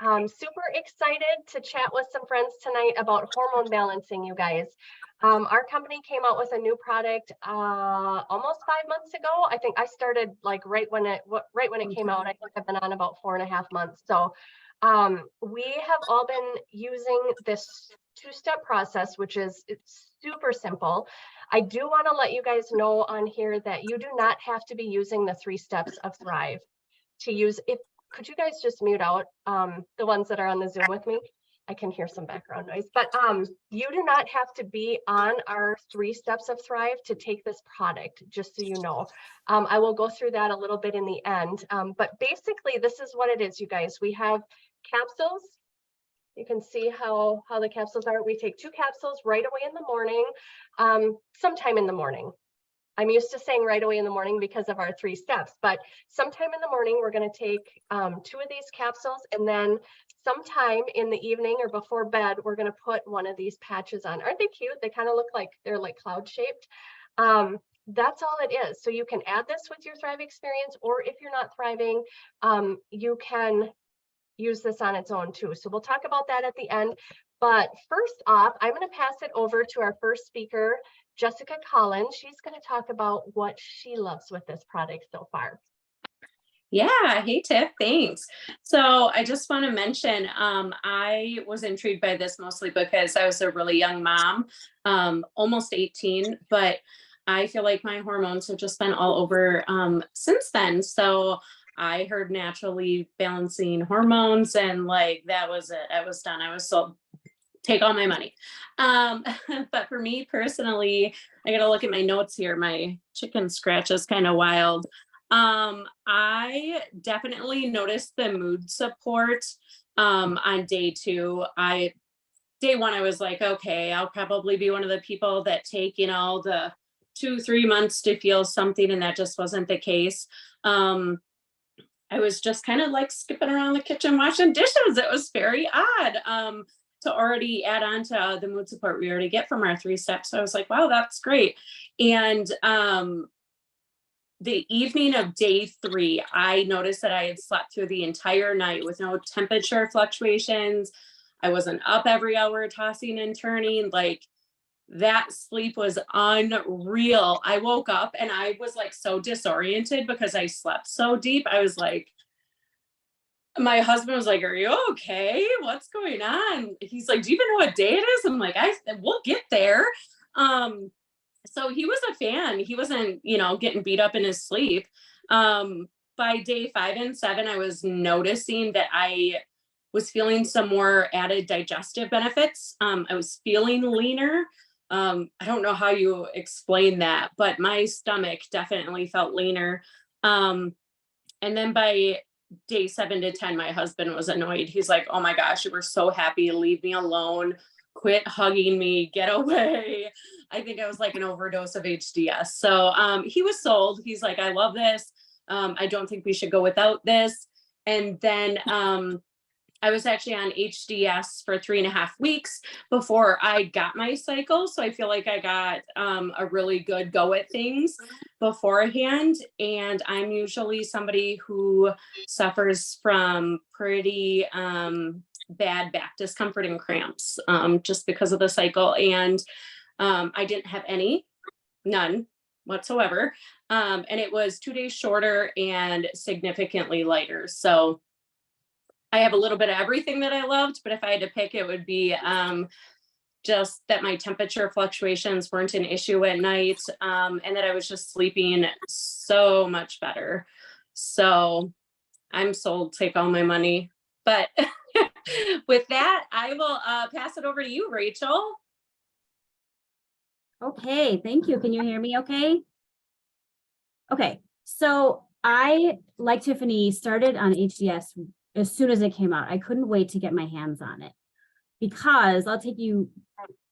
Super excited to chat with some friends tonight about hormone balancing, you guys. Our company came out with a new product almost 5 months ago. I think I started like right when it came out. I think I've been on about 4.5 months. So we have all been using this two-step process, which is it's super simple. I do want to let you guys know on here that you do not have to be using the 3 steps of Thrive to use it. Could you guys just mute out the ones that are on the Zoom with me? I can hear some background noise, but you do not have to be on our 3 steps of Thrive to take this product, just so you know. I will go through that a little bit in the end, but basically this is what it is, you guys. We have capsules. You can see how the capsules are. We take 2 capsules right away in the morning, sometime in the morning. I'm used to saying right away in the morning because of our 3 steps, but sometime in the morning, we're going to take 2 of these capsules, and then sometime in the evening or before bed, we're going to put one of these patches on. Aren't they cute? They kind of look like they're like cloud shaped. That's all it is. So you can add this with your Thrive experience, or if you're not thriving, you can use this on its own too. So we'll talk about that at the end. But first off, I'm going to pass it over to our first speaker, Jessica Collins. She's going to talk about what she loves with this product so far. Yeah, hey Tiff, thanks. So I just want to mention, I was intrigued by this mostly because I was a really young mom, almost 18, but I feel like my hormones have just been all over since then. So I heard naturally balancing hormones, and like that was it. I was done. I was sold. Take all my money. But for me personally, I got to look at my notes here. My chicken scratch is kind of wild. I definitely noticed the mood support on day 2. Day 1, I was like, okay, I'll probably be one of the people that take, the 2-3 months to feel something, and that just wasn't the case. I was just kind of like skipping around the kitchen washing dishes. It was very odd. To already add on to the mood support we already get from our 3 steps. So I was like, wow, that's great. And the evening of day 3, I noticed that I had slept through the entire night with no temperature fluctuations. I wasn't up every hour tossing and turning. Like, that sleep was unreal. I woke up and I was like so disoriented because I slept so deep. I was like, my husband was like, "Are you okay? What's going on?" He's like, "Do you even know what day it is?" I'm like, we'll get there. So he was a fan. He wasn't, getting beat up in his sleep. By day 5 and 7, I was noticing that I was feeling some more added digestive benefits. I was feeling leaner. I don't know how you explain that, but my stomach definitely felt leaner. And then by day 7 to 10, my husband was annoyed. He's like, "Oh my gosh, you were so happy. Leave me alone. Quit hugging me. Get away." I think I was like an overdose of HDS. So he was sold. He's like, "I love this. I don't think we should go without this." And then I was actually on HDS for 3.5 weeks before I got my cycle. So I feel like I got a really good go at things beforehand. And I'm usually somebody who suffers from pretty bad back discomfort and cramps just because of the cycle. And I didn't have none whatsoever. And it was 2 days shorter and significantly lighter. So I have a little bit of everything that I loved, but if I had to pick, it would be just that my temperature fluctuations weren't an issue at night, and that I was just sleeping so much better. So I'm sold. Take all my money. But with that, I will pass it over to you, Rachel. Okay, thank you. Can you hear me okay? Okay, so I, like Tiffany, started on HDS as soon as it came out. I couldn't wait to get my hands on it because I'll take you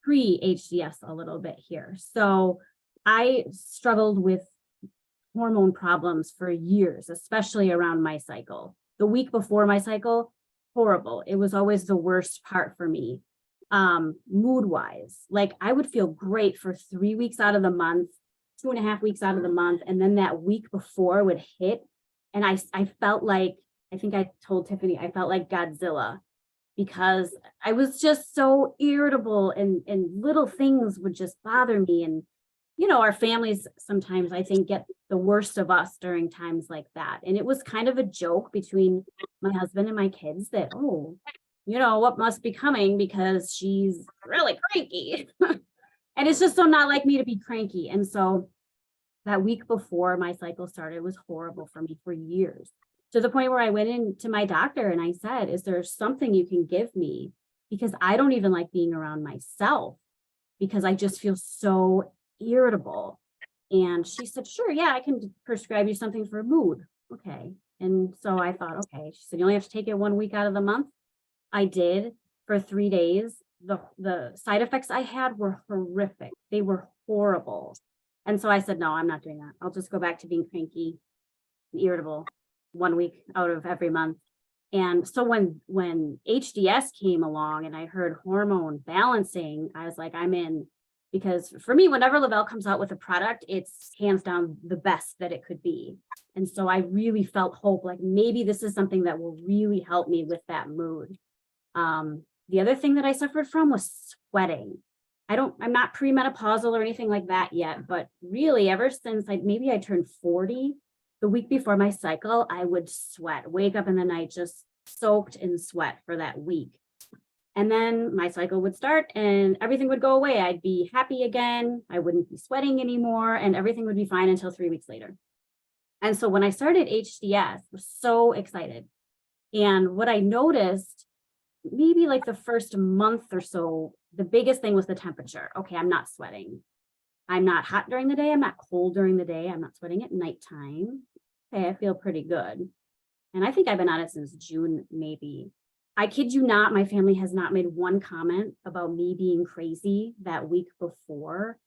pre-HDS a little bit here. So I struggled with hormone problems for years, especially around my cycle. The week before my cycle, horrible. It was always the worst part for me. Mood wise, like I would feel great for 3 weeks out of the month, 2.5 weeks out of the month. And then that week before would hit. And I felt like I think I told Tiffany I felt like Godzilla because I was just so irritable and little things would just bother me. And, our families sometimes I think get the worst of us during times like that. And it was kind of a joke between my husband and my kids that, oh, what must be coming because she's really cranky. And it's just so not like me to be cranky. And so that week before my cycle started was horrible for me for years, to the point where I went into my doctor and I said, is there something you can give me? Because I don't even like being around myself because I just feel so irritable. And she said, sure, yeah, I can prescribe you something for mood. Okay. And so I thought, okay. She said, you only have to take it 1 week out of the month. I did for 3 days. The side effects I had were horrific. They were horrible. And so I said, no, I'm not doing that. I'll just go back to being cranky and irritable 1 week out of every month. And so when HDS came along and I heard hormone balancing, I was like, I'm in. Because for me, whenever Lavelle comes out with a product, it's hands down the best that it could be. And so I really felt hope, like maybe this is something that will really help me with that mood. The other thing that I suffered from was sweating. I'm not premenopausal or anything like that yet, but really ever since maybe I turned 40, the week before my cycle, I would sweat, wake up in the night, just soaked in sweat for that week. And then my cycle would start and everything would go away. I'd be happy again. I wouldn't be sweating anymore and everything would be fine until 3 weeks later. And so when I started HDS, I was so excited. And what I noticed, maybe like the first month or so, the biggest thing was the temperature. Okay, I'm not sweating. I'm not hot during the day. I'm not cold during the day. I'm not sweating at nighttime. Okay, I feel pretty good. And I think I've been on it since June, maybe. I kid you not, my family has not made one comment about me being crazy that week before.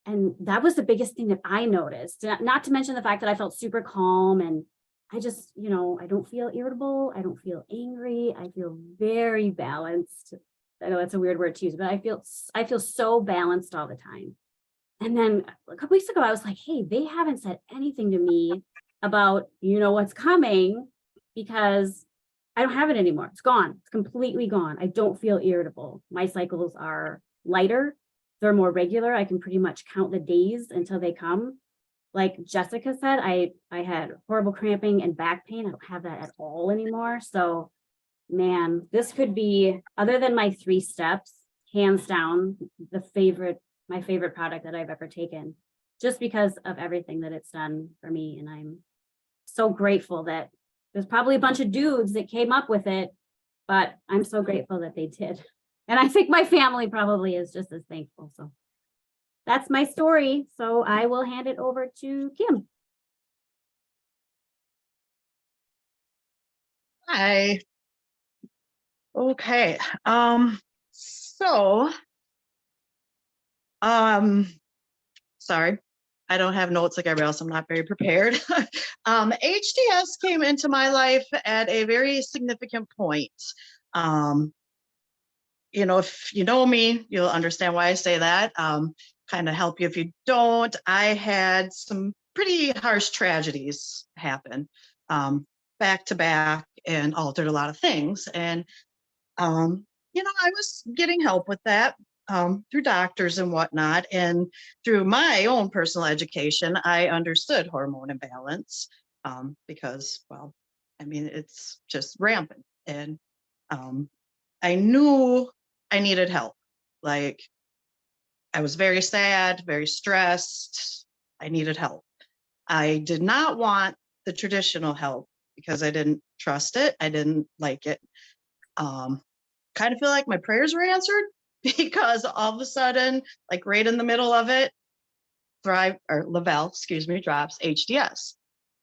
And that was the biggest thing that I noticed, not to mention the fact that I felt super calm and I just, I don't feel irritable. I don't feel angry. I feel very balanced. I know that's a weird word to use, but I feel so balanced all the time. And then a couple weeks ago, I was like, hey, they haven't said anything to me about, what's coming because I don't have it anymore. It's gone. It's completely gone. I don't feel irritable. My cycles are lighter. They're more regular. I can pretty much count the days until they come. Like Jessica said, I had horrible cramping and back pain. I don't have that at all anymore. So, man, this could be, other than my 3 steps, hands down, my favorite product that I've ever taken, just because of everything that it's done for me. And I'm so grateful that there's probably a bunch of dudes that came up with it, but I'm so grateful that they did. And I think my family probably is just as thankful. So that's my story. So I will hand it over to Kim. Hi. Okay. Sorry, I don't have notes like everybody else. I'm not very prepared. HDS came into my life at a very significant point. If you know me, you'll understand why I say that. Kind of help you if you don't. I had some pretty harsh tragedies happen back to back and altered a lot of things. And, I was getting help with that through doctors and whatnot. And through my own personal education, I understood hormone imbalance because, it's just rampant. And I knew I needed help. Like, I was very sad, very stressed. I needed help. I did not want the traditional help because I didn't trust it. I didn't like it. Kind of feel like my prayers were answered because all of a sudden, like right in the middle of it, Lavelle, drops HDS.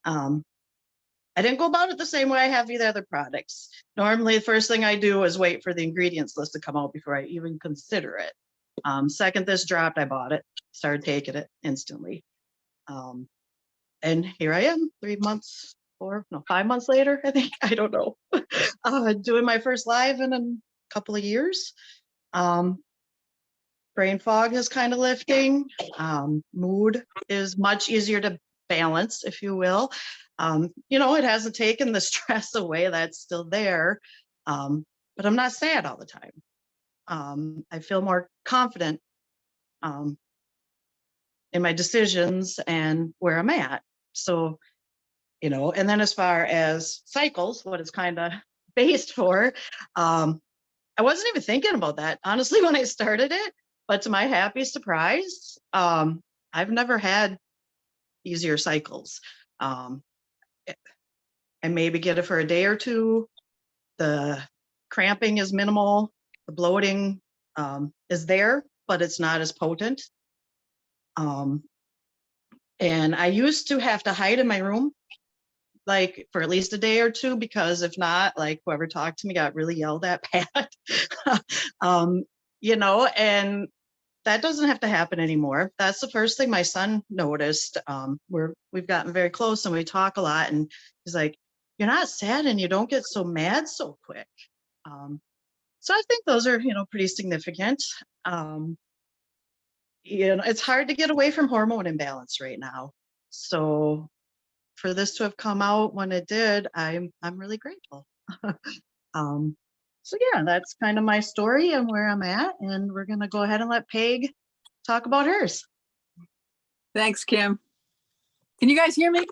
I didn't go about it the same way I have with other products. Normally, the first thing I do is wait for the ingredients list to come out before I even consider it. Second this dropped, I bought it, started taking it instantly. And here I am 5 months later, I think, I don't know, doing my first live in a couple of years. Brain fog is kind of lifting. Mood is much easier to balance, if you will. It hasn't taken the stress away, that's still there. But I'm not sad all the time. I feel more confident in my decisions and where I'm at. So, and then as far as cycles, what it's kind of based for, I wasn't even thinking about that, honestly, when I started it. But to my happy surprise, I've never had easier cycles. I maybe get it for a day or two. The cramping is minimal. The bloating is there, but it's not as potent. And I used to have to hide in my room, like for at least a day or two, because if not, like whoever talked to me got really yelled at bad. And that doesn't have to happen anymore. That's the first thing my son noticed. We've gotten very close and we talk a lot, and he's like, "You're not sad and you don't get so mad so quick." So I think those are, pretty significant. It's hard to get away from hormone imbalance right now. So for this to have come out when it did, I'm really grateful. So yeah, that's kind of my story and where I'm at, and we're gonna go ahead and let Peg talk about hers. Thanks, Kim. Can you guys hear me?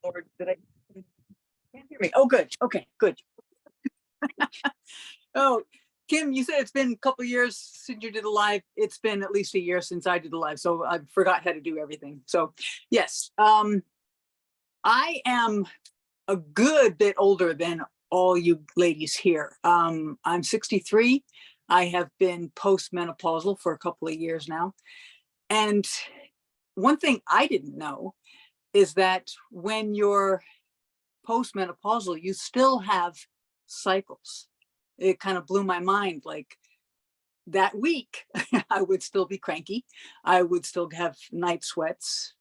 Or did I? Can't hear me. Oh, good. Okay, good. Oh, Kim, you said it's been a couple of years since you did a live. It's been at least a year since I did a live, so I forgot how to do everything. So yes, I am a good bit older than all you ladies here. I'm 63. I have been postmenopausal for a couple of years now. And one thing I didn't know is that when you're postmenopausal, you still have cycles. It kind of blew my mind. Like that week, I would still be cranky. I would still have night sweats,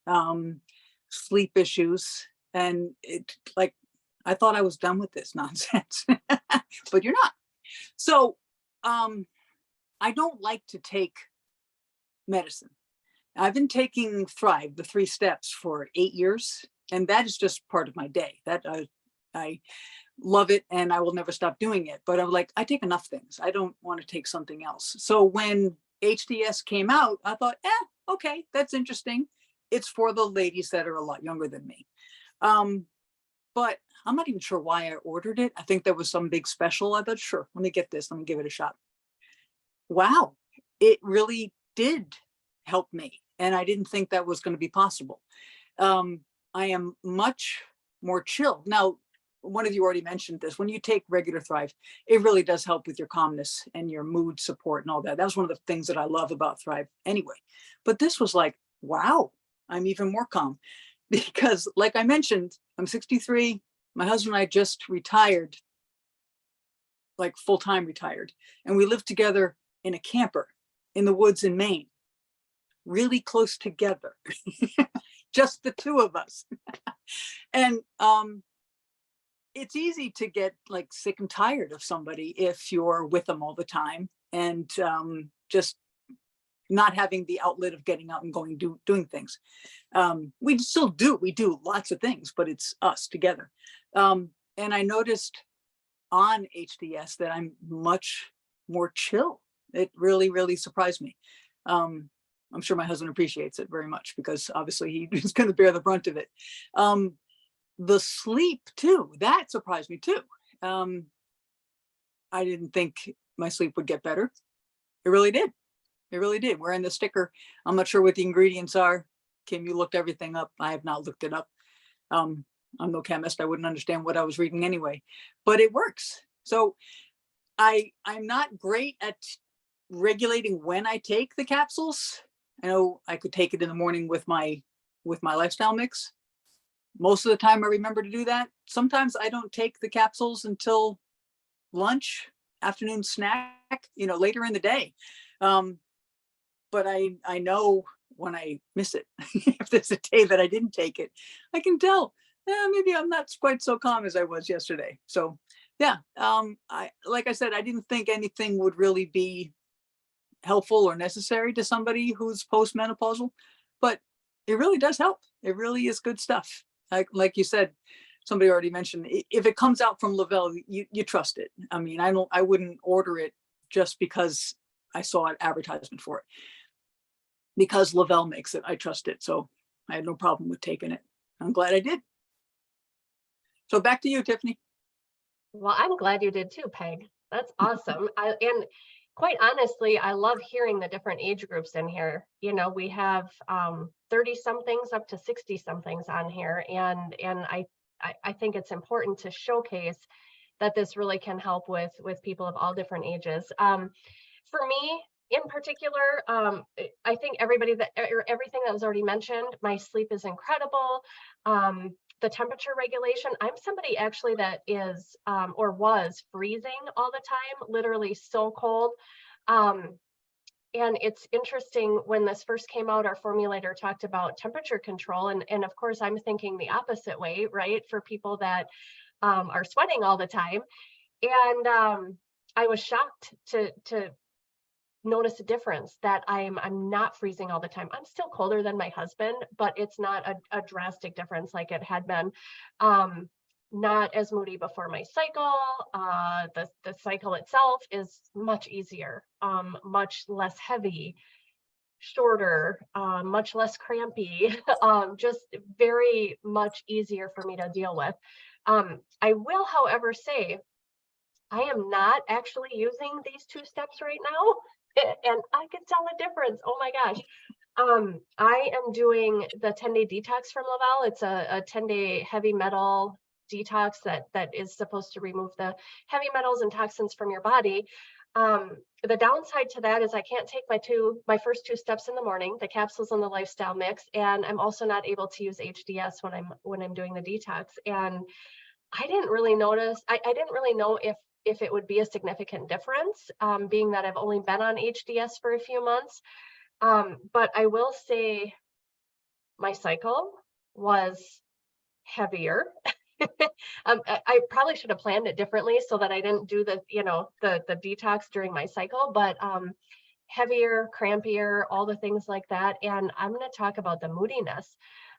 sleep issues. And I thought I was done with this nonsense, but you're not. So I don't like to take medicine. I've been taking Thrive, the 3 steps, for 8 years, and that is just part of my day. That I love it, and I will never stop doing it. But I'm like, I take enough things. I don't want to take something else. So when HDS came out, I thought, okay, that's interesting. It's for the ladies that are a lot younger than me. But I'm not even sure why I ordered it. I think there was some big special. I thought, sure, let me get this. Let me give it a shot. Wow, it really did help me. And I didn't think that was going to be possible. I am much more chill. Now, one of you already mentioned this. When you take regular Thrive, it really does help with your calmness and your mood support and all that. That was one of the things that I love about Thrive anyway. But this was like, wow, I'm even more calm. Because like I mentioned, I'm 63. My husband and I just retired, like full-time retired. And we lived together in a camper in the woods in Maine, really close together, just the 2 of us. And it's easy to get like sick and tired of somebody if you're with them all the time and just not having the outlet of getting out and going doing things. We still do. We do lots of things, but it's us together. And I noticed on HDS that I'm much more chill. It really, really surprised me. I'm sure my husband appreciates it very much because obviously he's going to bear the brunt of it. The sleep too, that surprised me too. I didn't think my sleep would get better. It really did. It really did. Wearing the sticker, I'm not sure what the ingredients are. Kim, you looked everything up. I have not looked it up. I'm no chemist. I wouldn't understand what I was reading anyway, but it works. So I'm not great at regulating when I take the capsules. I know I could take it in the morning with my lifestyle mix. Most of the time I remember to do that. Sometimes I don't take the capsules until lunch, afternoon snack, later in the day. But I know when I miss it. If there's a day that I didn't take it, I can tell, maybe I'm not quite so calm as I was yesterday. So yeah, like I said, I didn't think anything would really be helpful or necessary to somebody who's postmenopausal, but it really does help. It really is good stuff. Like you said, somebody already mentioned, if it comes out from Lavelle, you trust it. I mean, I wouldn't order it just because I saw an advertisement for it. Because Lavelle makes it, I trust it. So I had no problem with taking it. I'm glad I did. So back to you, Tiffany. Well, I'm glad you did too, Peg. That's awesome. And quite honestly, I love hearing the different age groups in here. You know, we have 30 somethings up to 60 somethings on here. And I think it's important to showcase that this really can help with people of all different ages. For me, in particular, I think everything that was already mentioned, my sleep is incredible. The temperature regulation, I'm somebody actually that is or was freezing all the time, literally so cold. And it's interesting, when this first came out, our formulator talked about temperature control, and of course I'm thinking the opposite way, right, for people that are sweating all the time. And I was shocked to notice a difference, that I'm not freezing all the time. I'm still colder than my husband, but it's not a drastic difference like it had been. Not as moody before my cycle. The cycle itself is much easier, much less heavy, shorter, much less crampy, just very much easier for me to deal with. I will, however, say I am not actually using these 2 steps right now. And I can tell a difference. Oh my gosh. I am doing the 10-day detox from Lavelle. It's a 10-day heavy metal detox that is supposed to remove the heavy metals and toxins from your body. The downside to that is I can't take my first 2 steps in the morning, the capsules and the lifestyle mix, and I'm also not able to use HDS when I'm doing the detox. And I didn't really notice. I didn't really know if it would be a significant difference, being that I've only been on HDS for a few months. But I will say my cycle was heavier. I probably should have planned it differently so that I didn't do the detox during my cycle, but heavier, crampier, all the things like that. And I'm going to talk about the moodiness.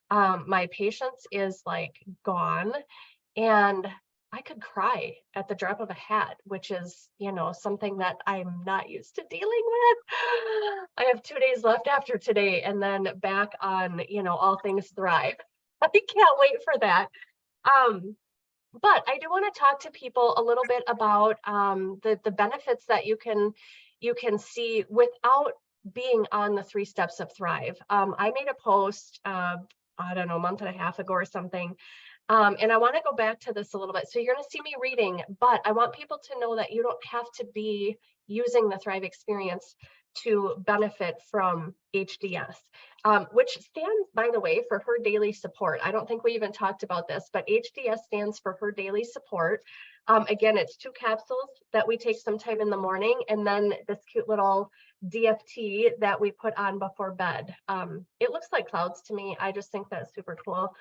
My patience is like gone, and I could cry at the drop of a hat, which is, something that I'm not used to dealing with. I have 2 days left after today, and then back on, all things Thrive. I can't wait for that. But I do want to talk to people a little bit about the benefits that you can see without being on the 3 steps of Thrive. I made a post, I don't know, a month and a half ago or something. And I want to go back to this a little bit. So you're going to see me reading, but I want people to know that you don't have to be using the Thrive experience to benefit from HDS, which stands, by the way, for Her Daily Support. I don't think we even talked about this, but HDS stands for Her Daily Support. Again, it's 2 capsules that we take sometime in the morning, and then this cute little DFT that we put on before bed. It looks like clouds to me. I just think that's super cool.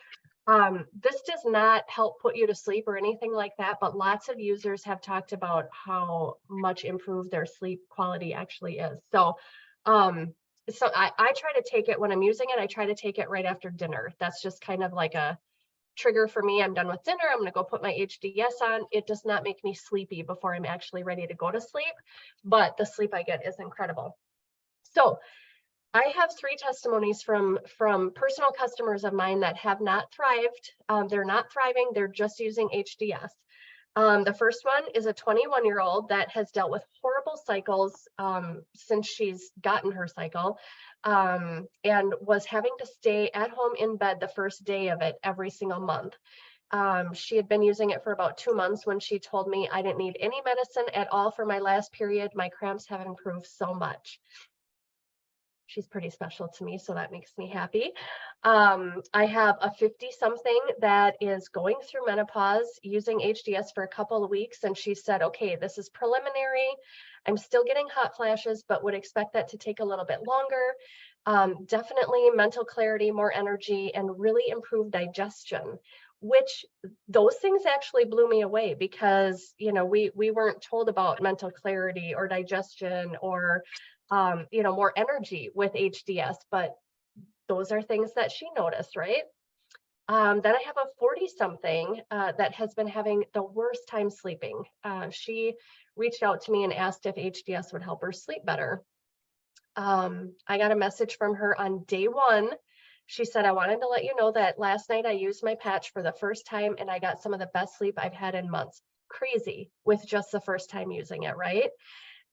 This does not help put you to sleep or anything like that, but lots of users have talked about how much improved their sleep quality actually is. So, I try to take it when I'm using it. I try to take it right after dinner. That's just kind of like a trigger for me. I'm done with dinner. I'm going to go put my HDS on. It does not make me sleepy before I'm actually ready to go to sleep, but the sleep I get is incredible. So I have 3 testimonies from personal customers of mine that have not thrived. They're not thriving. They're just using HDS. The first one is a 21-year-old that has dealt with horrible cycles since she's gotten her cycle, and was having to stay at home in bed the first day of it every single month. She had been using it for about 2 months when she told me, I didn't need any medicine at all for my last period. My cramps have improved so much. She's pretty special to me, so that makes me happy. I have a 50-something that is going through menopause using HDS for a couple of weeks, and she said, okay, this is preliminary. I'm still getting hot flashes, but would expect that to take a little bit longer. Definitely mental clarity, more energy, and really improved digestion, which those things actually blew me away, because we weren't told about mental clarity or digestion or more energy with HDS, but those are things that she noticed, right? Then I have a 40-something that has been having the worst time sleeping. She reached out to me and asked if HDS would help her sleep better. I got a message from her on day one. She said, I wanted to let you know that last night I used my patch for the first time and I got some of the best sleep I've had in months. Crazy with just the first time using it, right?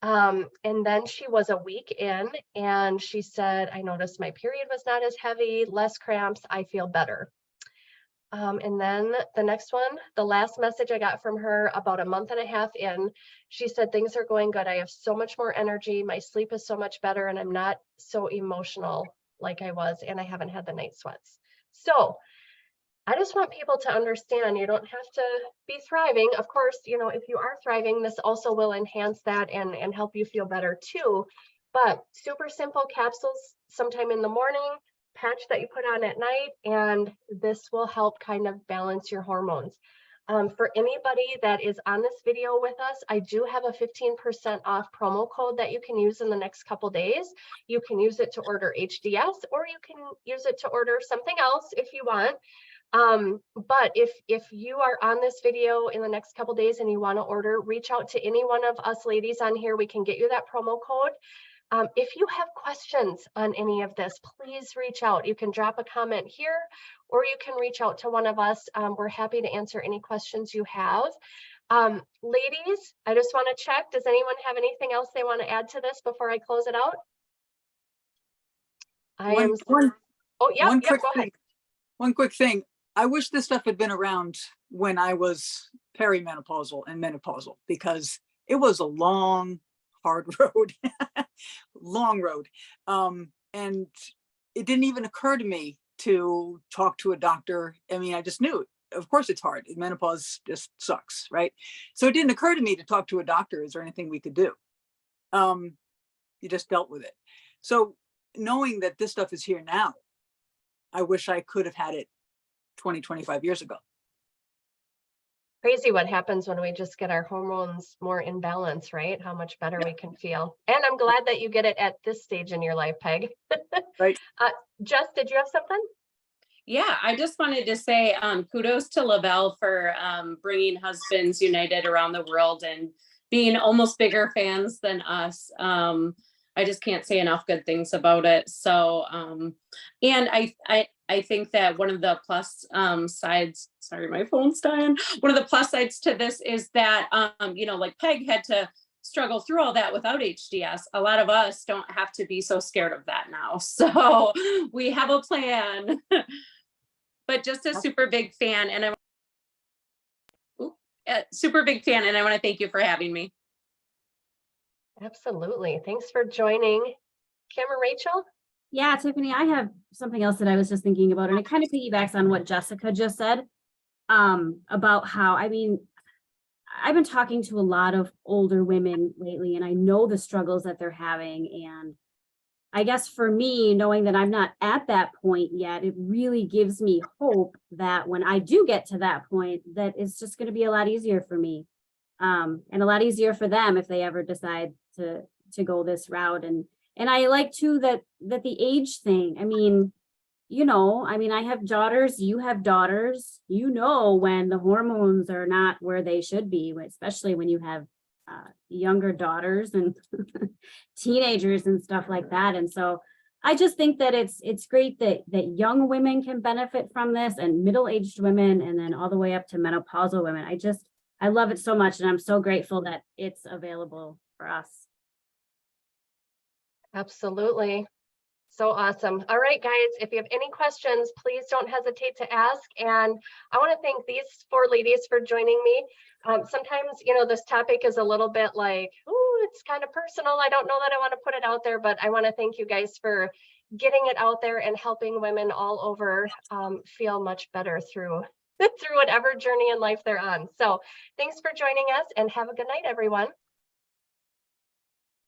And then she was a week in and she said, I noticed my period was not as heavy, less cramps, I feel better. And then the next one, the last message I got from her about a month and a half in, she said, things are going good. I have so much more energy. My sleep is so much better and I'm not so emotional like I was, and I haven't had the night sweats. So I just want people to understand you don't have to be thriving. Of course, if you are thriving, this also will enhance that and help you feel better too. But super simple capsules sometime in the morning, patch that you put on at night, and this will help kind of balance your hormones. For anybody that is on this video with us, I do have a 15% off promo code that you can use in the next couple days. You can use it to order HDS, or you can use it to order something else if you want. But if you are on this video in the next couple days and you want to order, reach out to any one of us ladies on here. We can get you that promo code. If you have questions on any of this, please reach out. You can drop a comment here, or you can reach out to one of us. We're happy to answer any questions you have. Ladies, I just want to check. Does anyone have anything else they want to add to this before I close it out? One quick thing. I wish this stuff had been around when I was perimenopausal and menopausal, because it was a long, hard road, long road. And it didn't even occur to me to talk to a doctor. I mean, I just knew, of course it's hard. Menopause just sucks, right? So it didn't occur to me to talk to a doctor. Is there anything we could do? You just dealt with it. So knowing that this stuff is here now, I wish I could have had it 20, 25 years ago. Crazy what happens when we just get our hormones more in balance, right? How much better we can feel. And I'm glad that you get it at this stage in your life, Peg. Right. Jess, did you have something? Yeah, I just wanted to say kudos to Lavelle for bringing Husbands United around the world and being almost bigger fans than us. I just can't say enough good things about it. So, and I think that one of the plus sides, sorry, my phone's dying. One of the plus sides to this is that, like Peg had to struggle through all that without HDS. A lot of us don't have to be so scared of that now. So we have a plan, but just a super big fan. And super big fan. And I want to thank you for having me. Absolutely. Thanks for joining. Kim or Rachel? Yeah, Tiffany, I have something else that I was just thinking about, and it kind of piggybacks on what Jessica just said, about how, I mean, I've been talking to a lot of older women lately, and I know the struggles that they're having. And I guess for me, knowing that I'm not at that point yet, it really gives me hope that when I do get to that point, that it's just going to be a lot easier for me, and a lot easier for them if they ever decide to go this route. And I like too that the age thing, I mean, I have daughters, you have daughters, when the hormones are not where they should be, especially when you have younger daughters and teenagers and stuff like that. And so I just think that it's great that young women can benefit from this, and middle-aged women, and then all the way up to menopausal women. I love it so much, and I'm so grateful that it's available for us. Absolutely. So awesome. All right, guys, if you have any questions, please don't hesitate to ask. And I want to thank these 4 ladies for joining me. Sometimes, this topic is a little bit like, oh, it's kind of personal. I don't know that I want to put it out there, but I want to thank you guys for getting it out there and helping women all over feel much better through whatever journey in life they're on. So thanks for joining us, and have a good night, everyone.